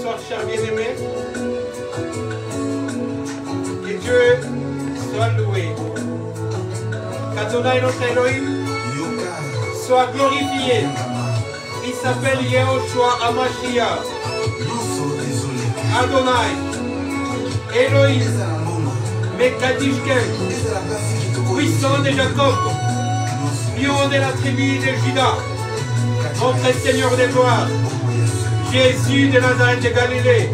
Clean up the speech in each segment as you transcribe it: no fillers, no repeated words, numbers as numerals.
soir, chers bien-aimés. Que Dieu soit loué. Qu'Adonai notre Elohim soit glorifié. Il s'appelle Yehoshua HaMashiach. Adonai, Elohim, Mekadishkem, puissant de Jacob, lion de la tribu de Juda, notre Seigneur des gloires, Jésus de Nazareth de Galilée.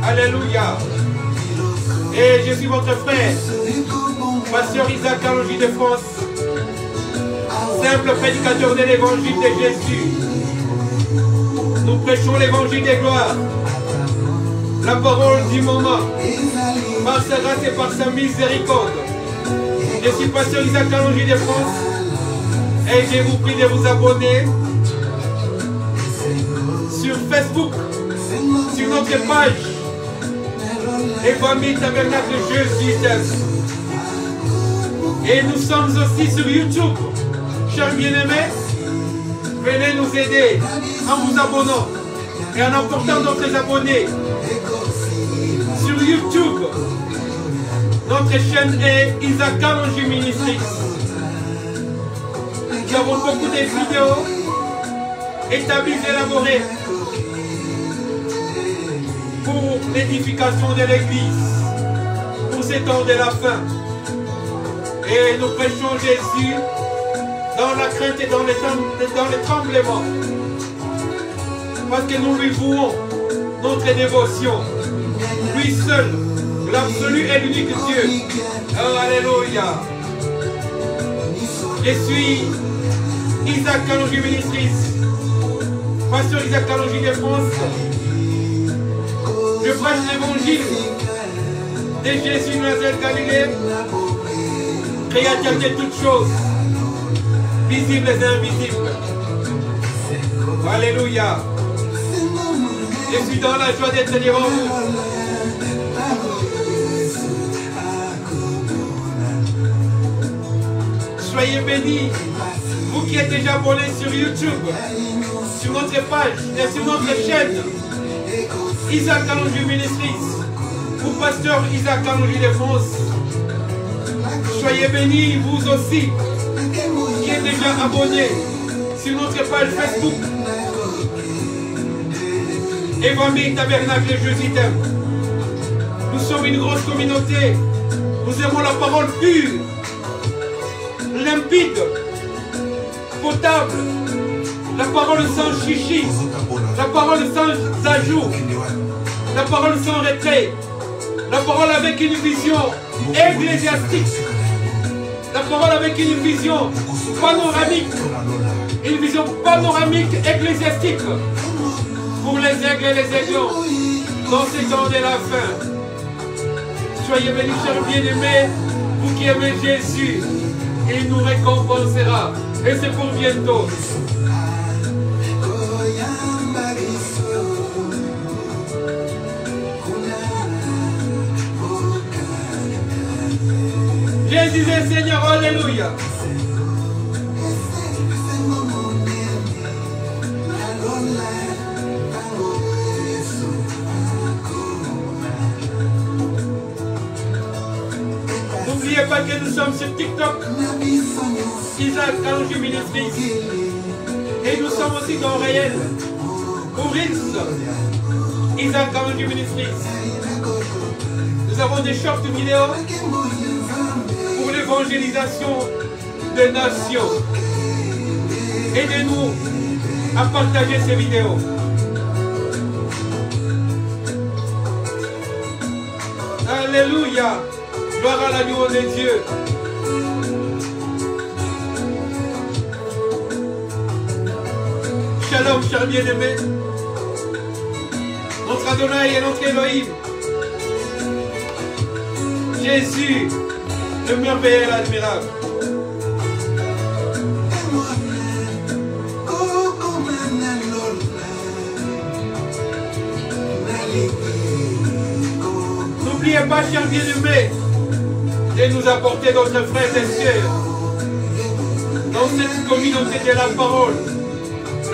Alléluia. Et je suis votre frère, pasteur Isaac Kalonji de France, simple prédicateur de l'évangile de Jésus. Nous prêchons l'évangile des gloires, la parole du moment, par sa grâce et par sa miséricorde. Je suis pasteur Isaac Kalonji de France et je vous prie de vous abonner sur Facebook, sur notre page et famille Tabernacle Jésus. Et nous sommes aussi sur YouTube. Chers bien-aimés, venez nous aider en vous abonnant et en apportant d'autres abonnés. Sur YouTube, notre chaîne est Isaac Kalonji Ministries. Nous avons beaucoup de vidéos établies et élaborées pour l'édification de l'Église, pour ces temps de la fin. Et nous prêchons Jésus dans la crainte et dans le tremblement. Parce que nous lui vouons notre dévotion. Lui seul, l'absolu et l'unique Dieu. Oh, alléluia. Je suis Isaac Kalonji Ministries, pasteur Isaac Kalonji de France. Je prêche l'évangile de Jésus de Nazareth Galilée, créateur de toutes choses, visibles et invisibles. Alléluia. Je suis dans la joie d'être devant vous. Soyez bénis, vous qui êtes déjà abonnés sur YouTube, sur notre page et sur notre chaîne Isaac Kalonji Ministries, ou pasteur Isaac Kalonji de France. Soyez bénis, vous aussi, qui êtes déjà abonnés sur notre page Facebook et famille Tabernacle Jésus t'aime. Nous sommes une grosse communauté. Nous aimons la parole pure, limpide, potable, la parole sans chichi, la parole sans ajout, la parole sans retrait, la parole avec une vision ecclésiastique, la parole avec une vision panoramique, ecclésiastique pour les aigles et les aiglons dans ces temps de la fin. Soyez bénis, chers bien-aimés, vous qui aimez Jésus, il nous récompensera. Et c'est pour bientôt. Jésus est Seigneur, alléluia. N'oubliez pas que nous sommes sur TikTok, Isaac Kalonji Ministries, et nous sommes aussi dans Réel, pour Reels, Isaac Kalonji Ministries. Nous avons des shorts vidéos pour l'évangélisation des nations. Aidez-nous à partager ces vidéos. Alléluia. Gloire à l'agneau de Dieu. Shalom, chers bien-aimés. Notre Adonai et notre Elohim. Jésus, le merveilleux et l'admirable. N'oubliez pas, chers bien-aimés, de nous apporter notre frères et sœurs dans cette communauté de la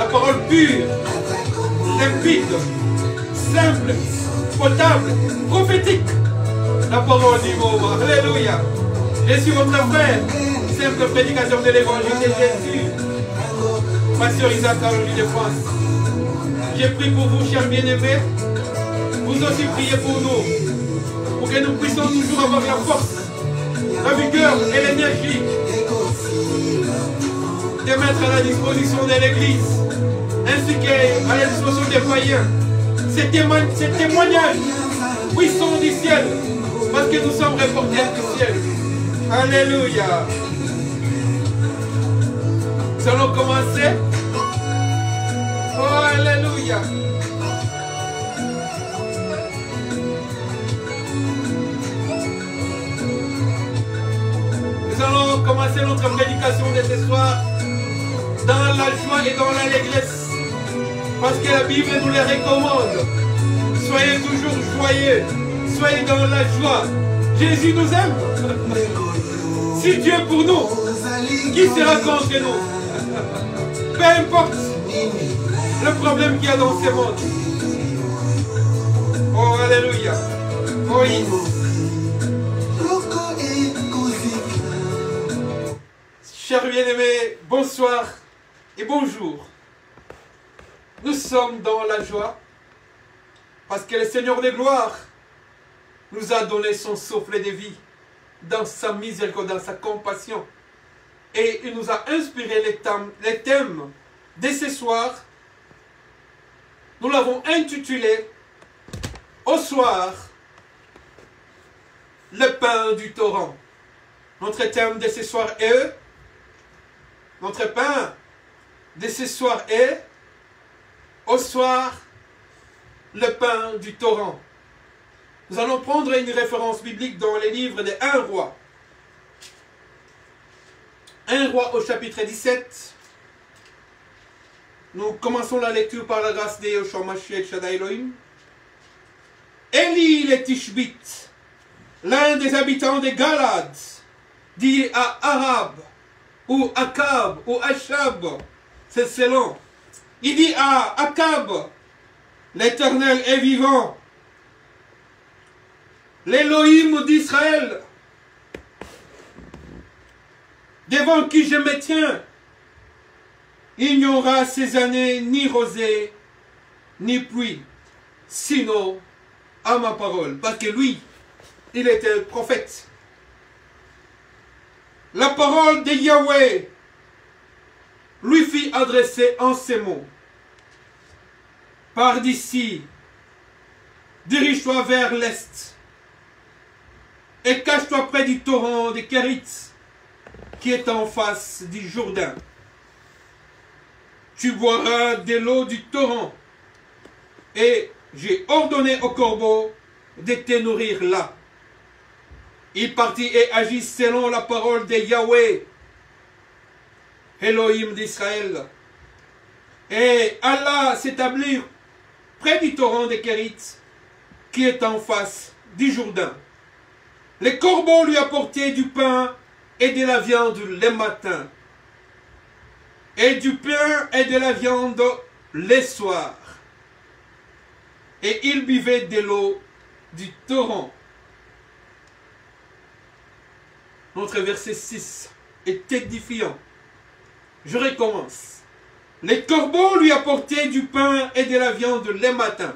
parole pure, limpide, simple, potable, prophétique. La parole du moment. Alléluia. Je suis votre frère, simple prédicateur de l'évangile de Jésus. Pasteur Isaac Caroline de France. J'ai prié pour vous, chers bien-aimés. Vous aussi priez pour nous. Pour que nous puissions toujours avoir la force, la vigueur et l'énergie de mettre à la disposition de l'Église, ainsi qu'à la disposition des païens, ces témoignages puissants du ciel, parce que nous sommes reporters du ciel. Alléluia. Nous allons commencer. Oh, alléluia. Nous allons commencer notre prédication de ce soir dans la joie et dans l'allégresse, parce que la Bible nous les recommande. Soyez toujours joyeux, soyez dans la joie. Jésus nous aime. Si Dieu est pour nous, qui sera contre nous? Peu importe le problème qu'il y a dans ce monde. Oh, alléluia. Oh, yes. Chers bien-aimés, bonsoir et bonjour. Nous sommes dans la joie parce que le Seigneur de gloire nous a donné son souffle de vie dans sa miséricorde, dans sa compassion. Et il nous a inspiré les thèmes de ce soir. Nous l'avons intitulé au soir, le pain du torrent. Notre thème de ce soir est, notre pain de ce soir est, au soir, le pain du torrent. Nous allons prendre une référence biblique dans les livres de 1 roi. 1 roi au chapitre 17. Nous commençons la lecture par la grâce de Yahushua Mashiach Shaddai Elohim. Élie le Tishbite, l'un des habitants de Galad, dit à Arab, ou Akab, ou Achab, c'est selon. Il dit à Akab, l'Éternel est vivant, l'Élohim d'Israël, devant qui je me tiens, il n'y aura ces années ni rosée, ni pluie, sinon à ma parole. Parce que lui, il était prophète. La parole de Yahweh lui fit adresser en ces mots. Pars d'ici, dirige-toi vers l'est, et cache-toi près du torrent de Kérit, qui est en face du Jourdain. Tu boiras de l'eau du torrent, et j'ai ordonné au corbeau de te nourrir là. Il partit et agit selon la parole de Yahweh, Elohim d'Israël. Et alla s'établir près du torrent de Kérit, qui est en face du Jourdain. Les corbeaux lui apportaient du pain et de la viande le matin, et du pain et de la viande le soir. Et il buvait de l'eau du torrent. Notre verset 6 est édifiant. Je recommence. Les corbeaux lui apportaient du pain et de la viande le matin,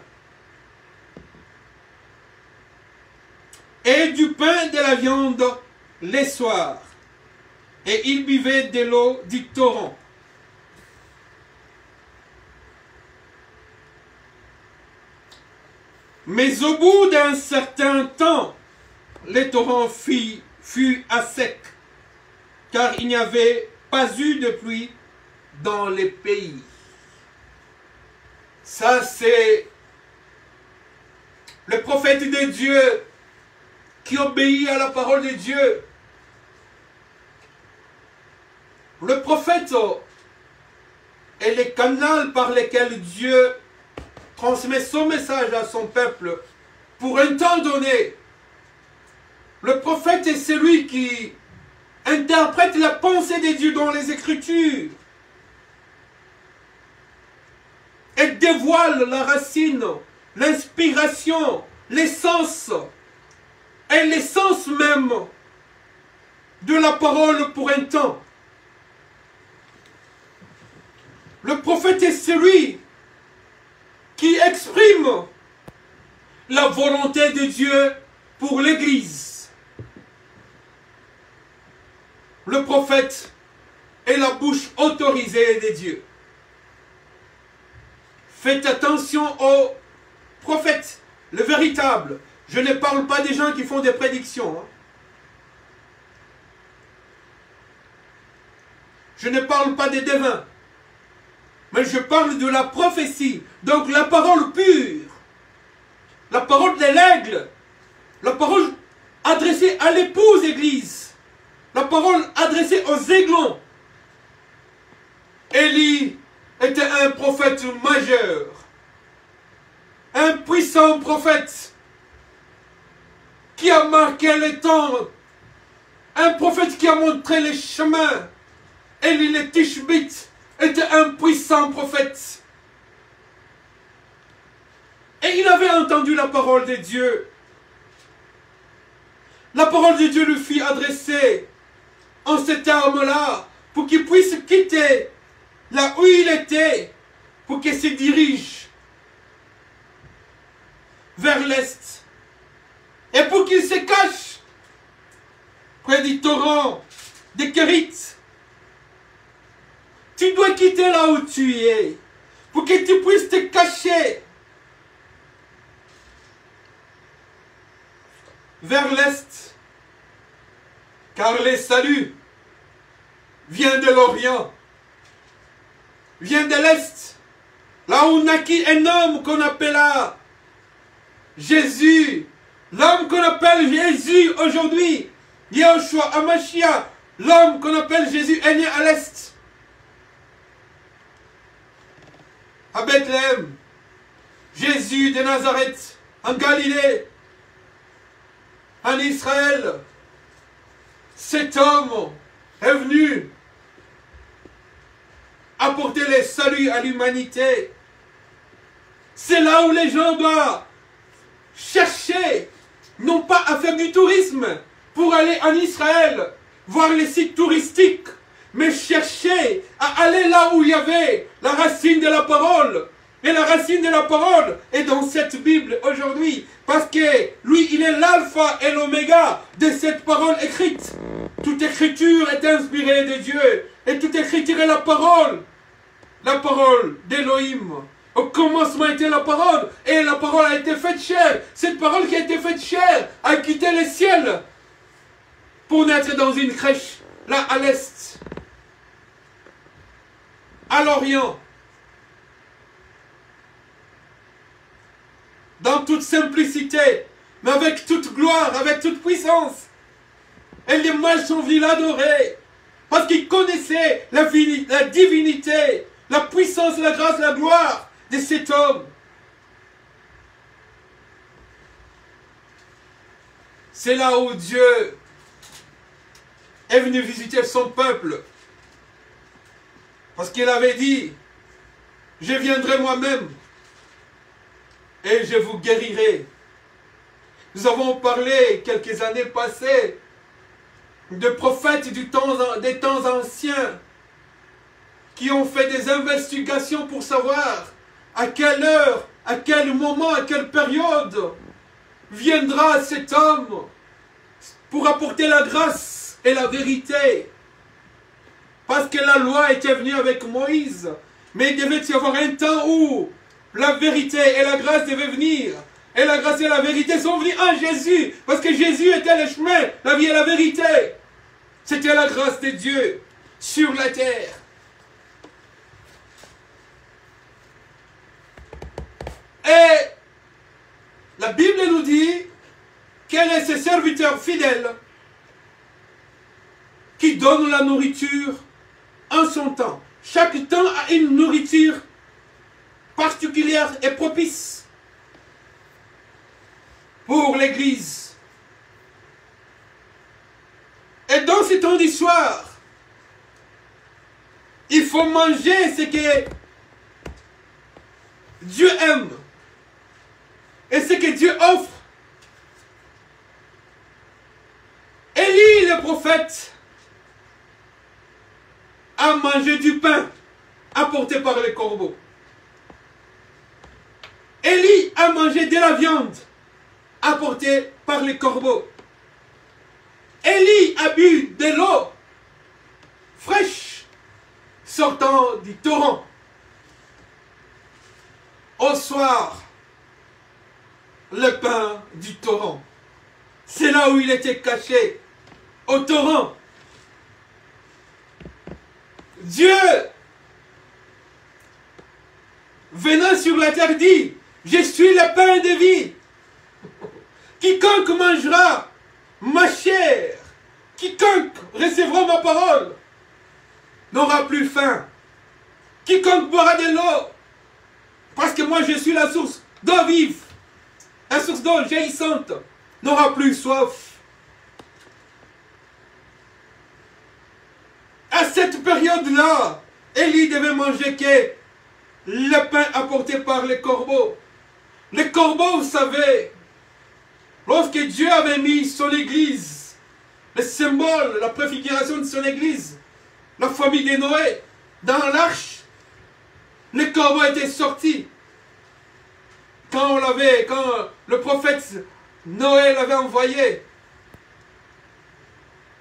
et du pain et de la viande le soir. Et il buvait de l'eau du torrent. Mais au bout d'un certain temps, le torrent fut à sec, car il n'y avait pas eu de pluie dans les pays. Ça, c'est le prophète de Dieu qui obéit à la parole de Dieu. Le prophète est le canal par lequel Dieu transmet son message à son peuple pour un temps donné. Le prophète est celui qui interprète la pensée de Dieu dans les Écritures et dévoile la racine l'inspiration, l'essence et l'essence même de la parole pour un temps. Le prophète est celui qui exprime la volonté de Dieu pour l'Église. Le prophète est la bouche autorisée de Dieu. Faites attention aux prophètes, le véritable. Je ne parle pas des gens qui font des prédictions. Je ne parle pas des devins. Mais je parle de la prophétie. Donc la parole pure. La parole de l'aigle. La parole adressée à l'épouse Église. La parole adressée aux aiglons. Élie était un prophète majeur. Un puissant prophète qui a marqué le temps. Un prophète qui a montré les chemins. Élie le Tishbite était un puissant prophète. Et il avait entendu la parole de Dieu. La parole de Dieu lui fit adresser en ces termes-là pour qu'il puisse quitter là où il était pour qu'il se dirige vers l'est et pour qu'il se cache près du torrent de Kérit. Tu dois quitter là où tu es pour que tu puisses te cacher vers l'est, car le salut vient de l'Orient, vient de l'est, là où naquit un homme qu'on appela Jésus, l'homme qu'on appelle Jésus aujourd'hui, Yahushua Hamashiach, l'homme qu'on appelle Jésus est né à l'est. À Bethléem, Jésus de Nazareth, en Galilée, en Israël, cet homme est venu apporter le salut à l'humanité. C'est là où les gens doivent chercher, non pas à faire du tourisme pour aller en Israël, voir les sites touristiques, mais chercher à aller là où il y avait la racine de la parole. Et la racine de la parole est dans cette Bible aujourd'hui. Parce que lui, il est l'alpha et l'oméga de cette parole écrite. Toute écriture est inspirée de Dieu. Et toute écriture est la parole. La parole d'Élohim. Au commencement était la parole. Et la parole a été faite chair. Cette parole qui a été faite chair a quitté le ciel pour naître dans une crèche, là à l'est, à l'Orient. Dans toute simplicité, mais avec toute gloire, avec toute puissance. Et les mages sont venus l'adorer, parce qu'ils connaissaient la divinité, la puissance, la grâce, la gloire de cet homme. C'est là où Dieu est venu visiter son peuple. Parce qu'il avait dit, je viendrai moi-même et je vous guérirai. Nous avons parlé quelques années passées de prophètes des temps anciens qui ont fait des investigations pour savoir à quelle heure, à quel moment, à quelle période viendra cet homme pour apporter la grâce et la vérité. Parce que la loi était venue avec Moïse, mais il devait y avoir un temps où la vérité et la grâce devaient venir. Et la grâce et la vérité sont venues en Jésus. Parce que Jésus était le chemin, la vie et la vérité. C'était la grâce de Dieu sur la terre. Et la Bible nous dit quel est ce serviteur fidèle qui donne la nourriture en son temps. Chaque temps a une nourriture particulière et propice pour l'Église. Et dans ce temps d'histoire, il faut manger ce que Dieu aime. et ce que Dieu offre. Élie, le prophète, a mangé du pain apporté par les corbeaux. Élie a mangé de la viande apportée par les corbeaux. Élie a bu de l'eau fraîche sortant du torrent. Au soir, le pain du torrent. C'est là où il était caché, au torrent. Dieu, venant sur la terre, dit, je suis le pain de vie. Quiconque mangera ma chair, quiconque recevra ma parole, n'aura plus faim. Quiconque boira de l'eau, parce que moi je suis la source d'eau vive, la source d'eau jaillissante, n'aura plus soif. À cette période-là, Élie devait manger que le pain apporté par les corbeaux. Les corbeaux, vous savez, lorsque Dieu avait mis son église, le symbole, la préfiguration de son église, la famille de Noé, dans l'arche, les corbeaux étaient sortis. Quand le prophète Noé l'avait envoyé,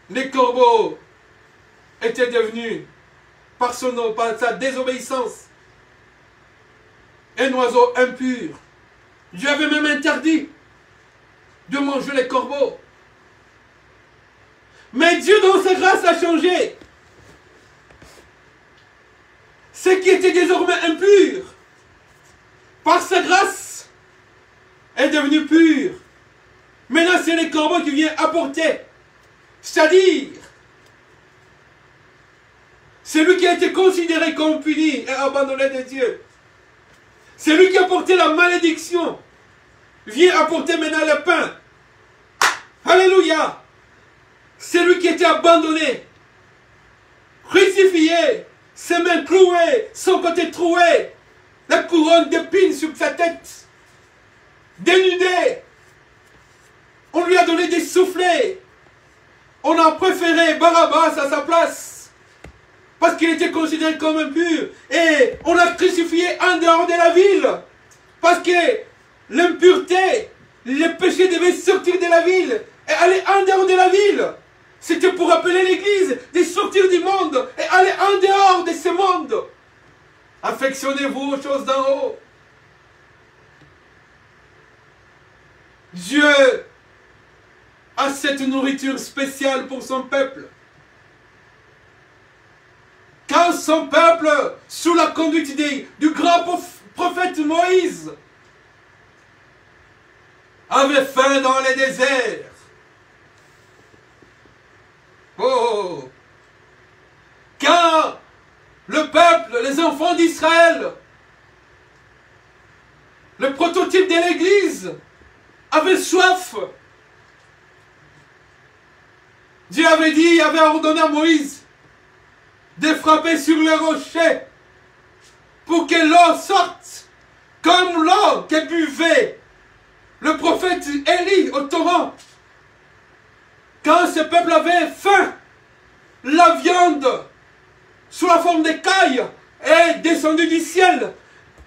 les corbeaux étaient devenus, par sa désobéissance, un oiseau impur. Dieu avait même interdit de manger les corbeaux. Mais Dieu, dans sa grâce, a changé. Ce qui était désormais impur, par sa grâce, est devenu pur. Maintenant, c'est les corbeaux qui viennent apporter. C'est-à-dire, celui qui a été considéré comme puni et abandonné de Dieu. Celui qui a porté la malédiction vient apporter maintenant le pain. Alléluia. Celui qui était abandonné, crucifié, ses mains clouées, son côté troué, la couronne d'épines sur sa tête, dénudé. On lui a donné des soufflets. On a préféré Barabbas à sa place, parce qu'il était considéré comme impur. Et on l'a crucifié en dehors de la ville, parce que l'impureté, le péché devait sortir de la ville et aller en dehors de la ville. C'était pour appeler l'Église de sortir du monde et aller en dehors de ce monde. Affectionnez-vous aux choses d'en haut. Dieu a cette nourriture spéciale pour son peuple. Quand son peuple, sous la conduite du grand prophète Moïse, avait faim dans les déserts. Oh! Quand le peuple, les enfants d'Israël, le prototype de l'Église, avait soif, Dieu avait ordonné à Moïse de frapper sur le rocher pour que l'eau sorte comme l'eau que buvait le prophète Élie au torrent. Quand ce peuple avait faim, la viande sous la forme d'écailles est descendue du ciel.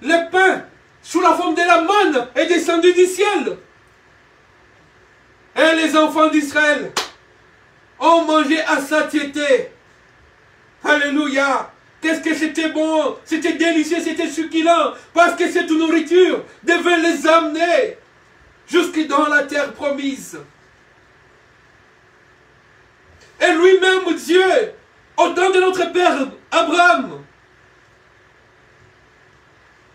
Le pain sous la forme de la manne est descendu du ciel. Et les enfants d'Israël ont mangé à satiété. Alléluia. Qu'est-ce que c'était bon, c'était délicieux, c'était succulent. Parce que cette nourriture devait les amener jusque dans la terre promise. Et lui-même, Dieu, au temps de notre père Abraham,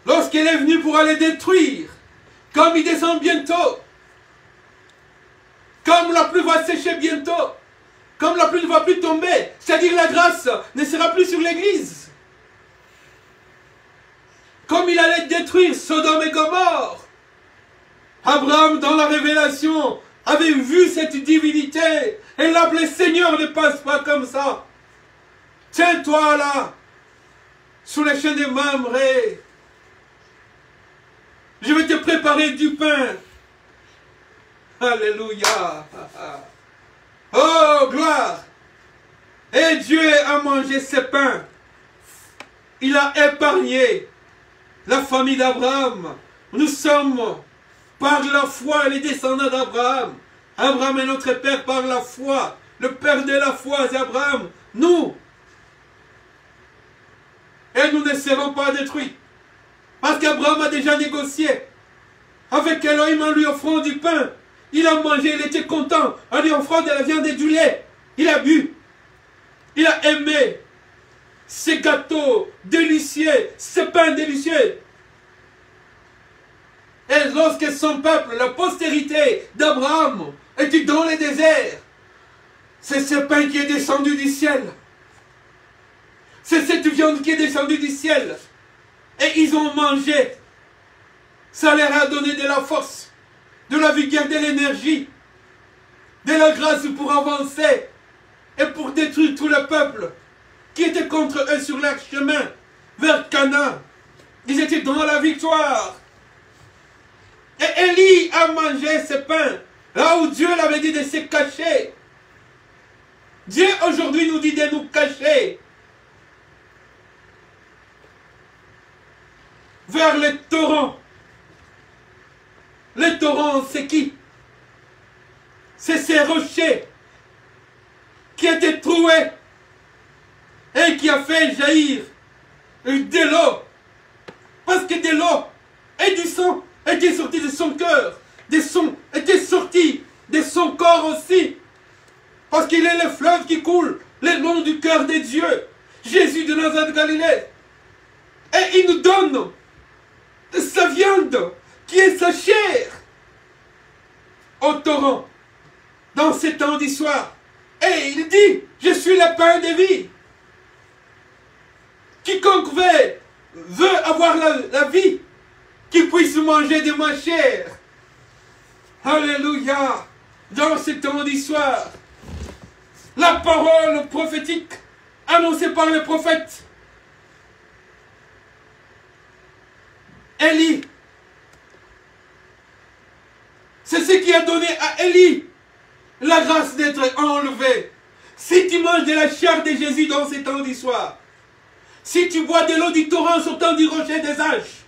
lorsqu'il est venu pour aller détruire, comme il descend bientôt, comme la pluie va sécher bientôt, comme la pluie ne va plus tomber, c'est-à-dire la grâce ne sera plus sur l'Église. Comme il allait détruire Sodome et Gomorrhe, Abraham, dans la révélation, avait vu cette divinité et l'appelait Seigneur, ne passe pas comme ça. Tiens-toi là, sous les chaînes de Mamré. Je vais te préparer préparé du pain. Alléluia. Oh, gloire. Et Dieu a mangé ce pain. Il a épargné la famille d'Abraham. Nous sommes par la foi les descendants d'Abraham. Abraham est notre père par la foi. Le père de la foi, c'est Abraham. Nous. Et nous ne serons pas détruits. Parce qu'Abraham a déjà négocié avec Elohim en lui offrant du pain. Il a mangé, il était content. En lui offrant de la viande et du lait. Il a bu. Il a aimé ces gâteaux délicieux, ce pain délicieux. Et lorsque son peuple, la postérité d'Abraham, était dans le désert, c'est ce pain qui est descendu du ciel. C'est cette viande qui est descendue du ciel. Et ils ont mangé. Ça leur a donné de la force, de la vigueur, de l'énergie, de la grâce pour avancer et pour détruire tout le peuple qui était contre eux sur leur chemin vers Canaan. Ils étaient dans la victoire. Et Élie a mangé ce pain, là où Dieu l'avait dit de se cacher. Dieu aujourd'hui nous dit de nous cacher vers les torrents. Les torrents, c'est qui? C'est ces rochers qui étaient troués et qui a fait jaillir de l'eau. Parce que de l'eau et du sang étaient sortis de son cœur. Des sons étaient sortis de son corps aussi. Parce qu'il est le fleuve qui coule le long du cœur de Dieu. Jésus de Nazareth de Galilée. Et il nous donne sa viande qui est sa chair au torrent dans ces temps d'histoire. Et il dit, je suis le pain de vie. Quiconque veut avoir la vie, qui puisse manger de ma chair. Alléluia. Dans ces temps d'histoire, la parole prophétique annoncée par le prophète Élie. C'est ce qui a donné à Élie la grâce d'être enlevé. Si tu manges de la chair de Jésus dans ces temps d'histoire, si tu bois de l'eau du torrent sortant du rocher des âges,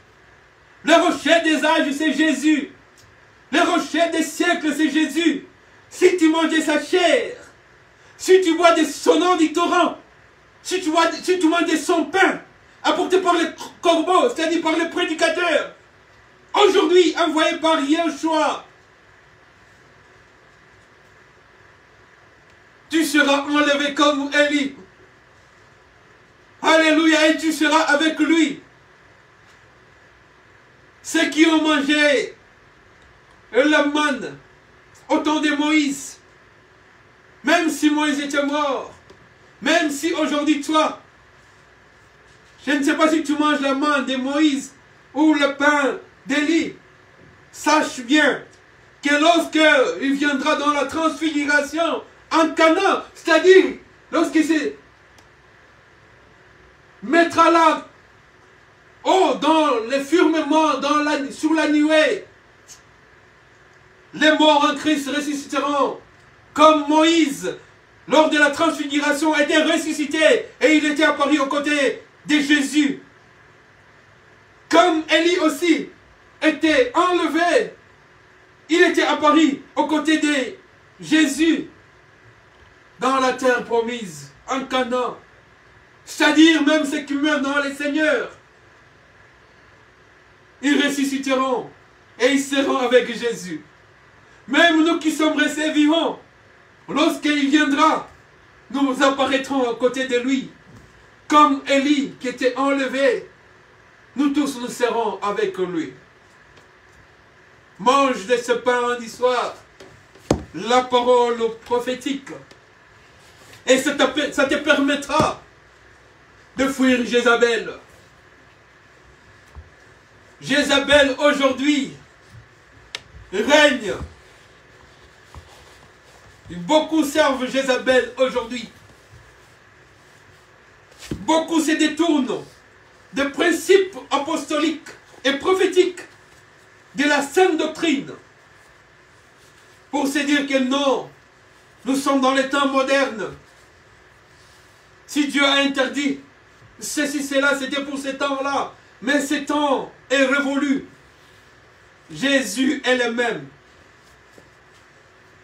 le rocher des âges c'est Jésus, le rocher des siècles c'est Jésus. Si tu manges de sa chair, si tu bois de son eau du torrent, si tu manges de son pain, apporté par le corbeau, c'est-à-dire par le prédicateur, aujourd'hui envoyé par Yeshua, tu seras enlevé comme Élie. Alléluia, et tu seras avec lui. Ceux qui ont mangé la manne au temps de Moïse, même si Moïse était mort, même si aujourd'hui toi, je ne sais pas si tu manges la manne de Moïse ou le pain d'Élie, sache bien que lorsque il viendra dans la transfiguration en Canaan, c'est-à-dire lorsqu'il se mettra là, oh, dans le firmament, sur la nuée, les morts en Christ ressusciteront, comme Moïse, lors de la transfiguration, était ressuscité et il était apparu aux côtés de Jésus. Comme Élie aussi était enlevé, il était apparu aux côtés de Jésus dans la terre promise, en Canaan. C'est-à-dire même ceux qui meurent dans les seigneurs, ils ressusciteront et ils seront avec Jésus. Même nous qui sommes restés vivants, lorsqu'il viendra, nous apparaîtrons à côté de lui. Comme Élie qui était enlevé, nous tous nous serons avec lui. Mange de ce pain lundi soir, la parole prophétique. Et ça te permettra de fuir Jézabel. Jézabel aujourd'hui règne. Beaucoup servent Jézabel aujourd'hui. Beaucoup se détournent des principes apostoliques et prophétiques de la saine doctrine pour se dire que non, nous sommes dans les temps modernes. Si Dieu a interdit ceci, cela, c'était pour ces temps-là. Mais ce temps est révolu. Jésus est le même.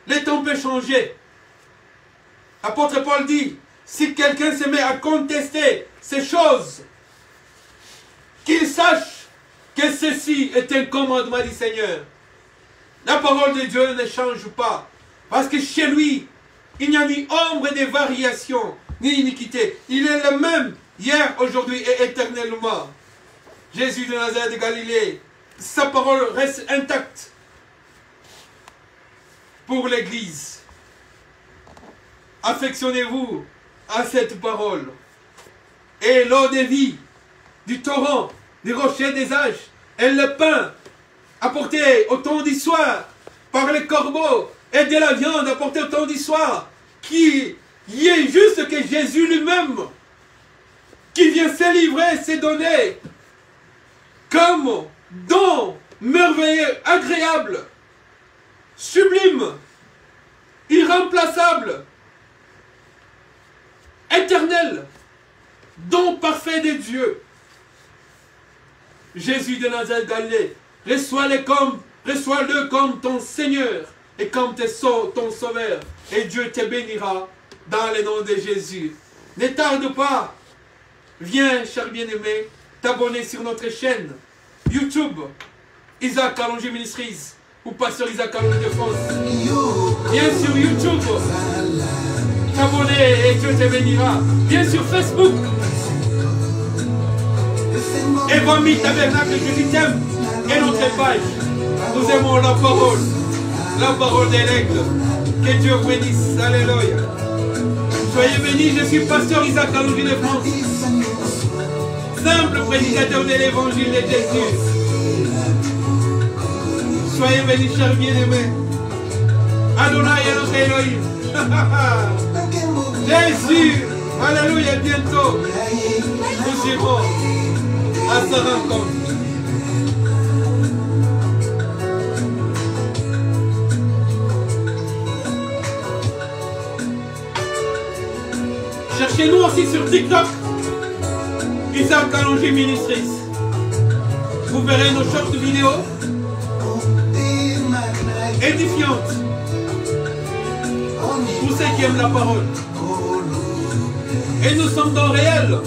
Les temps peuvent changer. L'apôtre Paul dit, si quelqu'un se met à contester ces choses, qu'il sache que ceci est un commandement du Seigneur. La parole de Dieu ne change pas. Parce que chez lui, il n'y a ni ombre de variation, ni iniquité. Il est le même hier, aujourd'hui et éternellement. Jésus de Nazareth de Galilée, sa parole reste intacte pour l'Église. Affectionnez-vous à cette parole. Et l'eau de vie, du torrent, du rocher des âges, et le pain apporté au temps du soir par les corbeaux, et de la viande apportée au temps du soir, qui y est juste que Jésus lui-même, qui vient se livrer, se donner, comme don merveilleux, agréable, sublime, irremplaçable, éternel, don parfait de Dieu. Jésus de Nazareth Galilée, reçois-le comme ton Seigneur et comme ton Sauveur. Et Dieu te bénira dans le nom de Jésus. Ne tarde pas. Viens, cher bien-aimé, t'abonner sur notre chaîne YouTube, Isaac Kalonji Ministries, ou Pasteur Isaac Kalonji de France. Viens sur YouTube, t'abonner et Dieu te bénira. Viens sur Facebook, Evangile Tabernacle Jésus t'aime, et notre page. Nous aimons la parole de l'aigle. Que Dieu vous bénisse. Alléluia. Soyez bénis, je suis Pasteur Isaac Kalonji de France, simple prédicateur de l'évangile de Jésus. Soyez bénis, chers bien-aimés. Adonai est notre Elohim. Jésus, alléluia, bientôt, nous irons à sa rencontre. Cherchez-nous aussi sur TikTok, Isaac Kalonji Ministries. Vous verrez nos shorts vidéos édifiantes pour ceux qui aiment la parole. Et nous sommes dans le réel.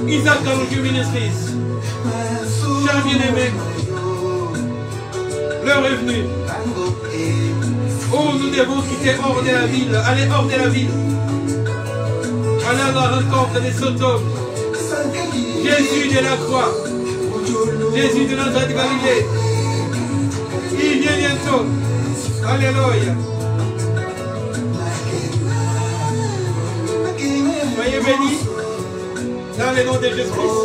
Isaac Kalonji Ministries. Chers bien-aimés, l'heure est venue où nous devons quitter hors de la ville, aller hors de la ville, aller à la rencontre des Sodomes. Jésus de la croix, Jésus de Nazareth de Galilée, il vient bientôt. Alléluia. Soyez bénis dans le nom de Jésus-Christ.